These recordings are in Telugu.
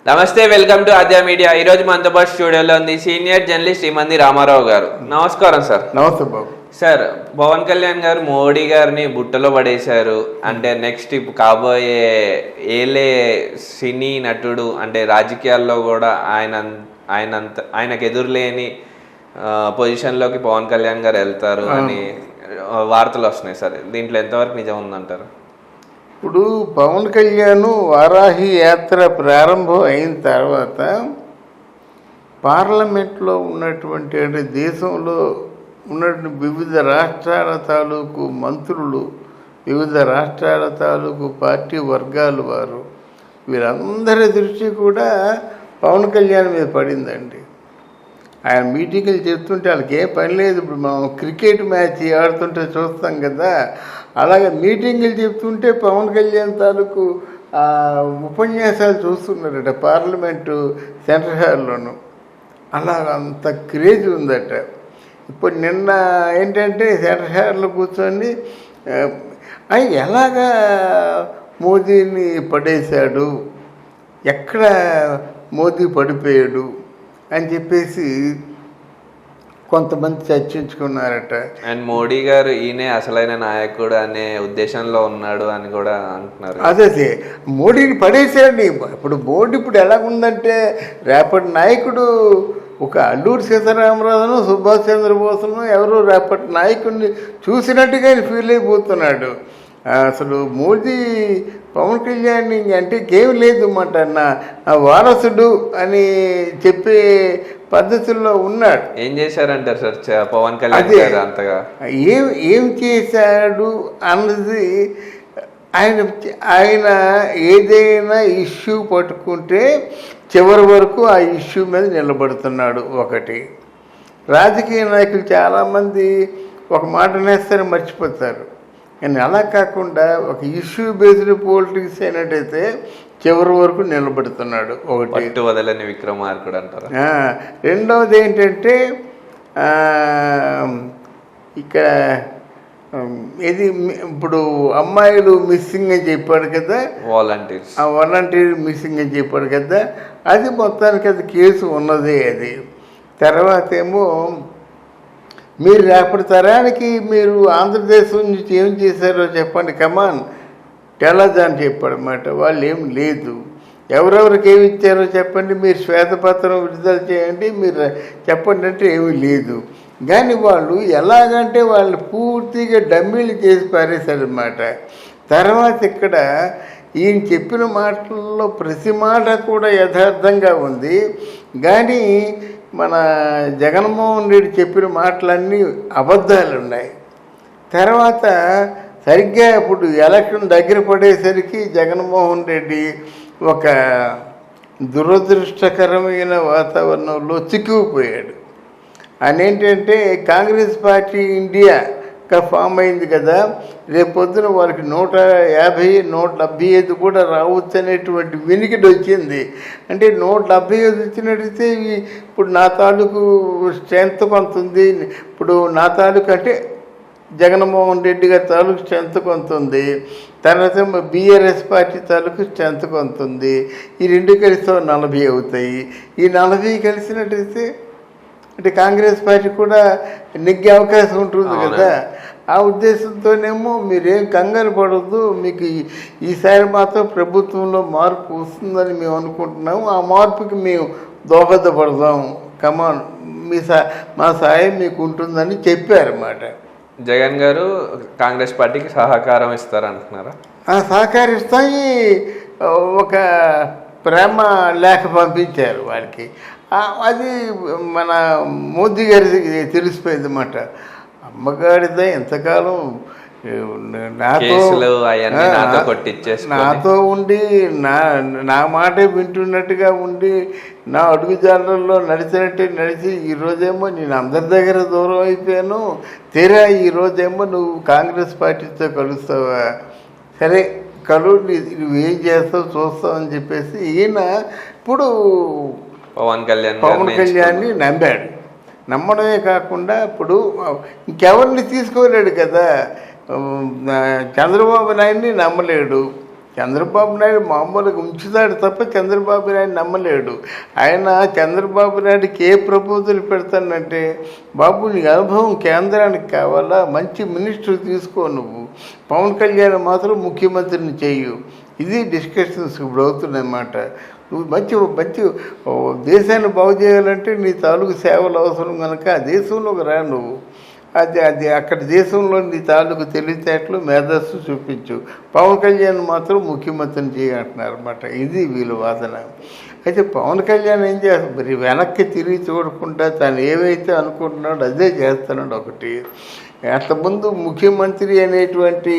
నమస్తే, వెల్కమ్ టు ఆద్య మీడియా. ఈ రోజు మనతో పాటు స్టూడియోలో ఉంది సీనియర్ జర్నలిస్ట్ శ్రీమంది రామారావు గారు. నమస్కారం సార్. నమస్తే బాబు. సార్, పవన్ కళ్యాణ్ గారు మోడీ గారిని బుట్టలో పడేశారు. అంటే నెక్స్ట్ ఇప్పుడు కాబోయే ఏలే సినీ నటుడు, అంటే రాజకీయాల్లో కూడా ఆయనకు ఎదురులేని పొజిషన్లోకి పవన్ కళ్యాణ్ గారు వెళ్తారు అని వార్తలు వస్తున్నాయి సార్. దీంట్లో ఎంతవరకు నిజం ఉందంటారు? ఇప్పుడు పవన్ కళ్యాణ్ వారాహి యాత్ర ప్రారంభం అయిన తర్వాత పార్లమెంట్లో ఉన్నటువంటి అంటే దేశంలో ఉన్నటువంటి వివిధ రాష్ట్రాల తాలూకు మంత్రులు, వివిధ రాష్ట్రాల తాలూకు పార్టీ వర్గాలు వారు వీరందరి దృష్టి కూడా పవన్ కళ్యాణ్ మీద పడిందండి. ఆయన మీటింగులు చెప్తుంటే వాళ్ళకి ఏ పని లేదు. ఇప్పుడు మనం క్రికెట్ మ్యాచ్ ఆడుతుంటే చూస్తాం కదా, అలాగే మీటింగులు చెప్తుంటే పవన్ కళ్యాణ్ తాలూకు ఉపన్యాసాలు చూస్తున్నారట పార్లమెంటు సెంట్రల్ హాల్లోనూ. అలాగ అంత క్రేజ్ ఉందట. ఇప్పుడు నిన్న ఏంటంటే సెంట్రల్ హాల్లో కూర్చొని ఎలాగా మోదీని పడేశాడు, ఎక్కడ మోదీ పడిపోయాడు అని చెప్పేసి కొంతమంది చర్చించుకున్నారట. అండ్ మోడీ గారు ఈయనే అసలైన నాయకుడు అనే ఉద్దేశంలో ఉన్నాడు అని కూడా అంటున్నారు. అదే మోడీని పడేసాడు. ఇప్పుడు మోడీ ఇప్పుడు ఎలాగుందంటే రేపటి నాయకుడు ఒక అల్లూరి సీతారామరాజును, సుభాష్ చంద్రబోస్ను ఎవరో రేపటి నాయకుడిని చూసినట్టుగా ఫీల్ అయిపోతున్నాడు. అసలు మోదీ పవన్ కళ్యాణ్ అంటే గేమ్ లేదు అన్నమాట. నా వారసుడు అని చెప్పే పద్ధతుల్లో ఉన్నాడు. ఏం చేశారంటారు సార్ పవన్ కళ్యాణ్ గారు అంతగా? ఏం చేశాడు అన్నది ఆయన ఏదైనా ఇష్యూ పట్టుకుంటే చివరి వరకు ఆ ఇష్యూ మీద నిలబడుతున్నాడు. ఒకటి, రాజకీయ నాయకులు చాలామంది ఒక మాట నేస్తారు మర్చిపోతారు. కానీ అలా కాకుండా ఒక ఇష్యూ బేస్డ్ పాలిటిక్స్ అయినట్టయితే చివరి వరకు నిలబడుతున్నాడు. ఒకటి వదలని విక్రమార్కుడు అంటారు. రెండవది ఏంటంటే ఇక్కడ ఇది ఇప్పుడు అమ్మాయిలు మిస్సింగ్ అని చెప్పాడు కదా, వాలంటీర్ మిస్సింగ్ అని చెప్పాడు కదా, అది మొత్తానికి అది కేసు ఉన్నదే. అది తర్వాత ఏమో మీరు రేపటి తరానికి మీరు ఆంధ్రదేశం నుంచి ఏం చేశారో చెప్పండి, కమాన్ టెలజ్ అని చెప్పాడు అన్నమాట. వాళ్ళు ఏం లేదు, ఎవరెవరికి ఏమి ఇచ్చారో చెప్పండి, మీరు శ్వేతపత్రం విడుదల చేయండి, మీరు చెప్పండి అంటే ఏమీ లేదు. కానీ వాళ్ళు ఎలాగంటే వాళ్ళు పూర్తిగా డమ్మీలు చేసి పారేశారన్నమాట. తర్వాత ఇక్కడ ఈయన చెప్పిన మాటల్లో ప్రతి మాట కూడా యథార్థంగా ఉంది. కానీ మన జగన్మోహన్ రెడ్డి చెప్పిన మాటలన్నీ అబద్ధాలు ఉన్నాయి. తర్వాత సరిగ్గా ఇప్పుడు ఎలక్షన్ దగ్గర పడేసరికి జగన్మోహన్ రెడ్డి ఒక దురదృష్టకరమైన వాతావరణంలో చిక్కుకుపోయాడు. ఆయన ఏంటంటే కాంగ్రెస్ పార్టీ ఇండియాగా ఫామ్ అయింది కదా, రేపొద్దున వాళ్ళకి 150, 175 కూడా రావచ్చు అనేటువంటి వినికిడి వచ్చింది. అంటే 175 వచ్చినట్టయితే ఇప్పుడు నా తాలూకు స్ట్రెంత్ కొంత ఉంది. ఇప్పుడు నా తాలూకు అంటే జగన్మోహన్ రెడ్డి గారి తాలూకు స్ట్రెంత్ కొంత ఉంది, తర్వాత బీఆర్ఎస్ పార్టీ తాలూకు స్ట్రెంత్ కొంత ఉంది. ఈ రెండు కలిసి 40 అవుతాయి. ఈ 40 కలిసినట్టయితే అంటే కాంగ్రెస్ పార్టీ కూడా నెగ్గే అవకాశం ఉంటుంది కదా. ఆ ఉద్దేశంతోనేమో మీరేం కంగారు పడద్దు, మీకు ఈసారి మాత్రం ప్రభుత్వంలో మార్పు వస్తుందని మేము అనుకుంటున్నాము, ఆ మార్పుకి మేము దోహదపడదాం, కమాన్ మా సాయం మీకు ఉంటుందని చెప్పారన్నమాట. జగన్ గారు కాంగ్రెస్ పార్టీకి సహకారం ఇస్తారంటున్నారా? సహకరిస్తాయి. ఒక ప్రేమ లేఖ పంపించారు వారికి. అది మన మోదీ గారికి తెలిసిపోయింది అన్నమాట. అమ్మగారిదే ఎంతకాలం నాతో ఉండి నా మాటే వింటున్నట్టుగా ఉండి నా అడుగుజాడల్లో నడిచినట్టే నడిచి ఈరోజేమో నేను అందరి దగ్గర దూరం అయిపోయాను, తీరా ఈరోజేమో నువ్వు కాంగ్రెస్ పార్టీతో కలుస్తావా, సరే కలు, నువ్వేం చేస్తావు చూస్తావు అని చెప్పేసి ఈయన ఇప్పుడు పవన్ కళ్యాణ్ని నమ్మాడు. నమ్మడమే కాకుండా ఇప్పుడు ఇంకెవరిని తీసుకోలేడు కదా, చంద్రబాబు నాయుడిని నమ్మలేడు, చంద్రబాబు నాయుడు మామూలుగా ఉంచుతాడు తప్ప చంద్రబాబు నాయుడు నమ్మలేడు. ఆయన చంద్రబాబు నాయుడికి ఏ ప్రపోజల్ పెడతానంటే, బాబు నీ అనుభవం కేంద్రానికి కావాలా, మంచి మినిస్టర్ తీసుకో, నువ్వు పవన్ కళ్యాణ్ మాత్రం ముఖ్యమంత్రిని చేయు. ఇది డిస్కషన్స్ ఇప్పుడు అవుతున్నాయన్నమాట. నువ్వు మంచి మంచి దేశాన్ని బాగు చేయాలంటే నీ తాలూకు సేవలు అవసరం కనుక ఆ దేశంలోకి రా నువ్వు. అది అక్కడ దేశంలో నీ తాలూకు తెలివితేటలు మేధస్సు చూపించు, పవన్ కళ్యాణ్ మాత్రం ముఖ్యమంత్రిని చేయంటున్నారు అన్నమాట. ఇది వీళ్ళ వాదన. అయితే పవన్ కళ్యాణ్ ఏం చేస్తాడు, మరి వెనక్కి తిరిగి చూడకుండా తను ఏవైతే అనుకుంటున్నాడో అదే చేస్తున్నాడు. ఒకటి, అంతకుముందు ముఖ్యమంత్రి అనేటువంటి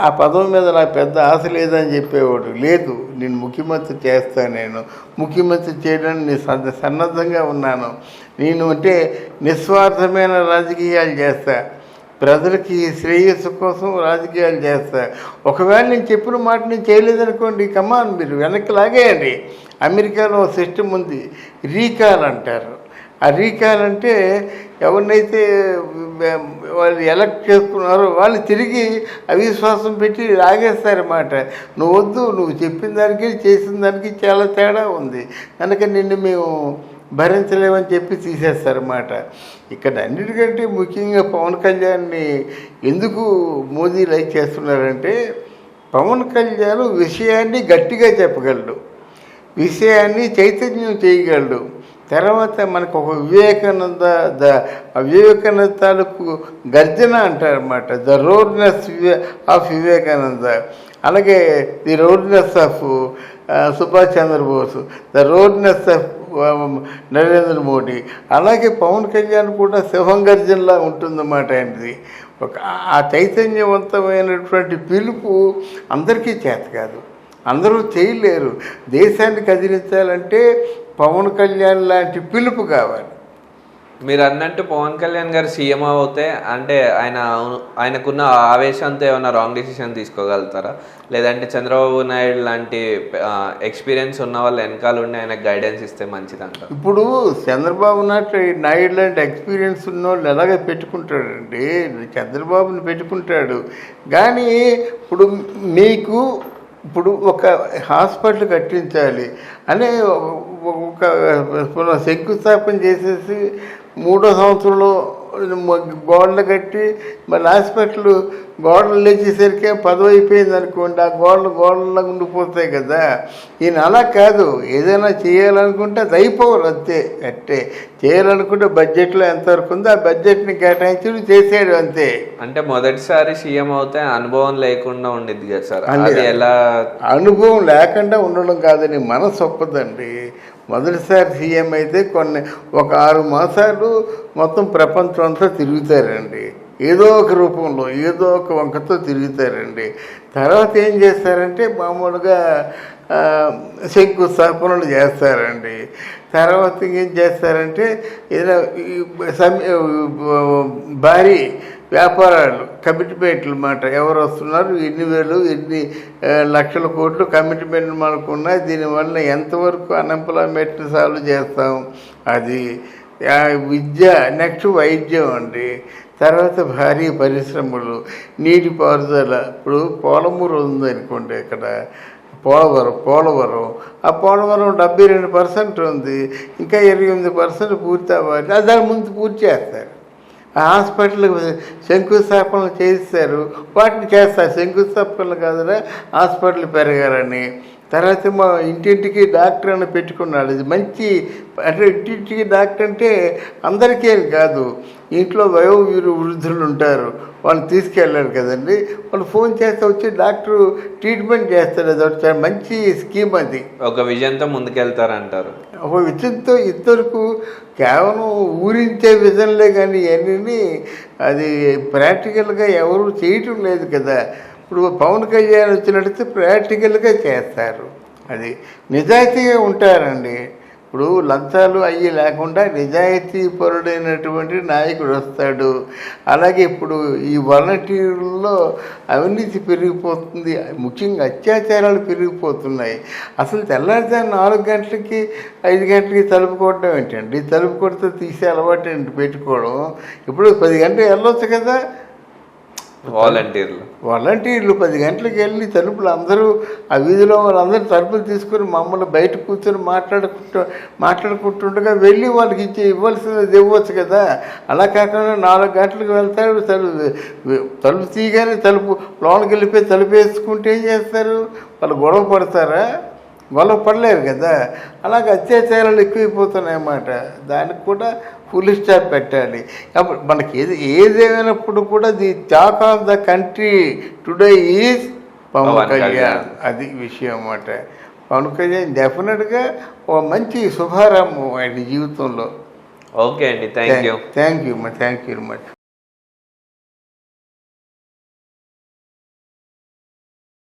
ఆ పదం మీద నాకు పెద్ద ఆశ లేదని చెప్పేవాడు. లేదు, నేను ముఖ్యమంత్రి చేస్తాను, నేను ముఖ్యమంత్రి చేయడానికి నేను సన్నద్ధంగా ఉన్నాను, నేను అంటే నిస్వార్థమైన రాజకీయాలు చేస్తా, ప్రజలకి శ్రేయస్సు కోసం రాజకీయాలు చేస్తా. ఒకవేళ నేను చెప్పిన మాట నేను చేయలేదనుకోండి, కమాన్ మీరు వెనక్కి లాగేయండి. అమెరికాలో సిస్టమ్ ఉంది, రీకాల్ అంటారు. ఆ రీకాల్ అంటే ఎవరినైతే వాళ్ళు ఎలక్ట్ చేసుకున్నారో వాళ్ళు తిరిగి అవిశ్వాసం పెట్టి లాగేస్తారన్నమాట. నువ్వు వద్దు, నువ్వు చెప్పిన దానికి చేసిన దానికి చాలా తేడా ఉంది కనుక నిన్ను మేము భరించలేమని చెప్పి తీసేస్తారన్నమాట. ఇక్కడ అన్నిటికంటే ముఖ్యంగా పవన్ కళ్యాణ్ని ఎందుకు మోదీ లైక్ చేస్తున్నారంటే, పవన్ కళ్యాణ్ విషయాన్ని గట్టిగా చెప్పగలడు, విషయాన్ని చైతన్యం చేయగలడు. తర్వాత మనకు ఒక వివేకానంద తాలూకు గర్జన అంటారన్నమాట, ద రోడ్నెస్ ఆఫ్ వివేకానంద. అలాగే the roarness of Subhash Chandrabose, the roarness of Narendra Modi. అలాగే పవన్ కళ్యాణ్ కూడా సింహం గర్జనలా ఉంటుందన్నమాట ఆయనది. ఆ చైతన్యవంతమైనటువంటి పిలుపు అందరికీ చేత కాదు, అందరూ చేయలేరు. దేశాన్ని కదిలించాలంటే పవన్ కళ్యాణ్ లాంటి పిలుపు కావాలి. మీరు అన్నట్టు పవన్ కళ్యాణ్ గారు సీఎం అవుతే అంటే ఆయనకున్న ఆవేశంతో ఏమైనా రాంగ్ డెసిషన్ తీసుకోగలుగుతారా, లేదంటే చంద్రబాబు నాయుడు లాంటి ఎక్స్పీరియన్స్ ఉన్న వాళ్ళు వెనకాల ఉండి ఆయనకు గైడెన్స్ ఇస్తే మంచిదంట? ఇప్పుడు చంద్రబాబు నాయుడు లాంటి ఎక్స్పీరియన్స్ ఉన్న వాళ్ళు ఎలాగ పెట్టుకుంటాడండి, చంద్రబాబుని పెట్టుకుంటాడు. కానీ ఇప్పుడు ఒక హాస్పిటల్ కట్టించాలి అనే ఒక శంకుస్థాపన చేసేసి 3వ సంవత్సరంలో గోడలు కట్టి మళ్ళీ హాస్పిటల్ గోడలు లేచేసరికి 10 అయిపోయింది అనుకోండి, ఆ గోడల్లో ఉండిపోతాయి కదా. ఈయన అలా కాదు, ఏదైనా చేయాలనుకుంటే అది అయిపోవాలి అంతే. అట్టే చేయాలనుకుంటే బడ్జెట్లో ఎంతవరకు ఉందో ఆ బడ్జెట్ని కేటాయించి చేసాడు అంతే. అంటే మొదటిసారి సీఎం అవుతే అనుభవం లేకుండా ఉండిద్ది కదా సార్, అది ఎలా? అనుభవం లేకుండా ఉండడం కాదని మనసు ఒప్పదండి. మొదటిసారి సీఎం అయితే ఒక 6 మాసాలు మొత్తం ప్రపంచం అంతా తిరుగుతారండి, ఏదో ఒక రూపంలో ఏదో ఒక వంకతో తిరుగుతారండి. తర్వాత ఏం చేస్తారంటే మామూలుగా శంకుస్థాపనలు చేస్తారండి. తర్వాత ఇంకేం చేస్తారంటే ఏదైనా భారీ వ్యాపారాలు కమిట్మెంట్లు అన్నమాట, ఎవరు వస్తున్నారు, ఎన్ని వేలు ఎన్ని లక్షల కోట్లు కమిట్మెంట్ మనకున్నాయి, దీనివల్ల ఎంతవరకు అన్ఎంప్లాయ్మెంట్ని సాల్వ్ చేస్తాం, అది విద్య, నెక్స్ట్ వైద్యం అండి. తర్వాత భారీ పరిశ్రమలు, నీటిపారుదల. ఇప్పుడు పోలమూరు ఉందనుకోండి, ఇక్కడ పోలవరం ఆ పోలవరం 72% ఉంది, ఇంకా 28% పూర్తి అవ్వాలి. దాని ముందు పూర్తి చేస్తారు. ఆ హాస్పిటల్ శంకుస్థాపనలు చేస్తారు, వాటిని చేస్తారు. శంకుస్థాపనలు కాదురా, హాస్పిటల్ పెరగాలని. తర్వాత మా ఇంటింటికి డాక్టర్ అని పెట్టుకున్నాడు. ఇది మంచి, అంటే ఇంటింటికి డాక్టర్ అంటే అందరికీ కాదు, ఇంట్లో వృద్ధులు ఉంటారు, వాళ్ళు తీసుకెళ్ళారు కదండి, వాళ్ళు ఫోన్ చేస్తే వచ్చి డాక్టర్ ట్రీట్మెంట్ చేస్తారు. అది ఒక మంచి స్కీమ్. అది ఒక విజన్తో ముందుకెళ్తారంటారు. ఒక విజన్తో ఇంతవరకు కేవలం ఊరించే విజన్లే కానీ ఇవన్నీ అది ప్రాక్టికల్గా ఎవరు చేయటం లేదు కదా. ఇప్పుడు పవన్ కళ్యాణ్ వచ్చినట్టయితే ప్రాక్టికల్గా చేస్తారు, అది నిజాయితీగా ఉంటారండి. ఇప్పుడు లంచాలు అయ్యి లేకుండా నిజాయితీ పరుడైనటువంటి నాయకుడు వస్తాడు. అలాగే ఇప్పుడు ఈ వాలంటీర్లలో అవినీతి పెరిగిపోతుంది, ముఖ్యంగా అత్యాచారాలు పెరిగిపోతున్నాయి. అసలు తెల్లారిదాన్ని 4 గంటలకి 5 గంటలకి తలుపు కొట్టడం ఏంటండి, తలుపు కొడితే తీసే అలవాటు ఏంటి పెట్టుకోవడం. ఇప్పుడు 10 గంటలు వెళ్ళొచ్చు కదా. వాలంటీర్లు 10 గంటలకు వెళ్ళి తలుపులు అందరూ ఆ వీధిలో వాళ్ళందరూ తలుపులు తీసుకొని మమ్మల్ని బయట కూర్చొని మాట్లాడుకుంటుండగా వెళ్ళి వాళ్ళకి ఇవ్వాల్సినది ఇవ్వచ్చు కదా. అలా కాకుండా 4 గంటలకు వెళ్తారు, తలుపు తీయగానే లోనికి వెళ్ళిపోయి తలుపు వేసుకుంటే ఏం చేస్తారు? వాళ్ళు గొడవ పడతారా? గొడవ పడలేరు కదా. అలాగే అత్యాచారాలు ఎక్కువైపోతున్నాయి అన్నమాట. దానికి కూడా ఫుల్ స్టాప్ పెట్టాలి. కాబట్టి మనకి ఏదేమైనప్పుడు కూడా the talk of the country today is Pawan Kalyan. అది విషయం అన్నమాట. పవన్ కళ్యాణ్ డెఫినెట్గా ఒక మంచి శుభారంభం ఆయన జీవితంలో. ఓకే అండి, thank you thank you very much.